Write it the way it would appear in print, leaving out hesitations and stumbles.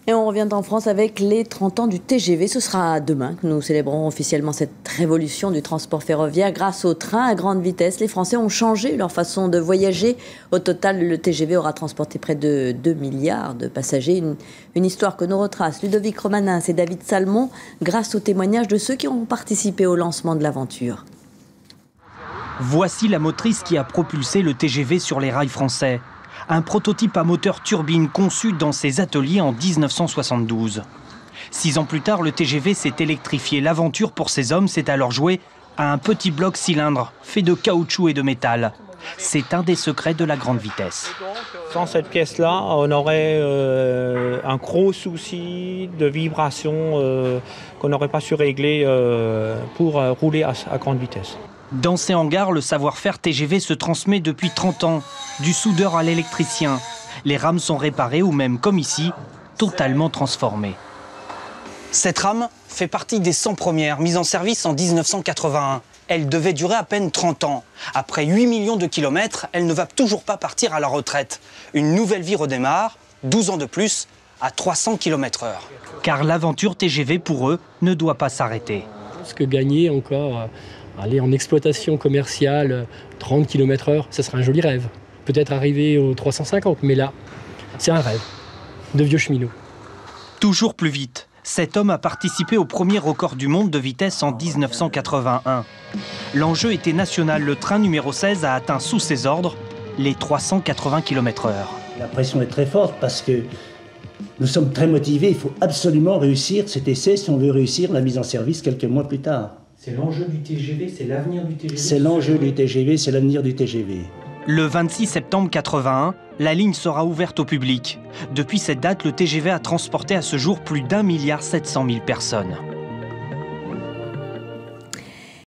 Et on revient en France avec les 30 ans du TGV. Ce sera demain que nous célébrerons officiellement cette révolution du transport ferroviaire. Grâce au train à grande vitesse, les Français ont changé leur façon de voyager. Au total, le TGV aura transporté près de 2 milliards de passagers. Une histoire que nous retrace Ludovic Romanin et David Salmon grâce aux témoignages de ceux qui ont participé au lancement de l'aventure. Voici la motrice qui a propulsé le TGV sur les rails français. Un prototype à moteur turbine conçu dans ses ateliers en 1972. 6 ans plus tard, le TGV s'est électrifié. L'aventure pour ces hommes s'est alors jouée à un petit bloc cylindre fait de caoutchouc et de métal. C'est un des secrets de la grande vitesse. Sans cette pièce-là, on aurait un gros souci de vibration qu'on n'aurait pas su régler pour rouler à grande vitesse. Dans ces hangars, le savoir-faire TGV se transmet depuis 30 ans, du soudeur à l'électricien. Les rames sont réparées ou même, comme ici, totalement transformées. Cette rame fait partie des 100 premières, mises en service en 1981. Elle devait durer à peine 30 ans. Après 8 millions de kilomètres, elle ne va toujours pas partir à la retraite. Une nouvelle vie redémarre, 12 ans de plus, à 300 km/h. Car l'aventure TGV, pour eux, ne doit pas s'arrêter. Ce que gagner encore... aller en exploitation commerciale, 30 km/h, ça serait un joli rêve. Peut-être arriver aux 350, mais là, c'est un rêve de vieux cheminot. Toujours plus vite. Cet homme a participé au premier record du monde de vitesse en 1981. L'enjeu était national. Le train numéro 16 a atteint sous ses ordres les 380 km/h. La pression est très forte parce que nous sommes très motivés. Il faut absolument réussir cet essai si on veut réussir la mise en service quelques mois plus tard. C'est l'enjeu du TGV, c'est l'avenir du TGV. C'est l'enjeu du TGV, c'est l'avenir du TGV. Le 26 septembre 81, la ligne sera ouverte au public. Depuis cette date, le TGV a transporté à ce jour plus d'1,7 milliard personnes.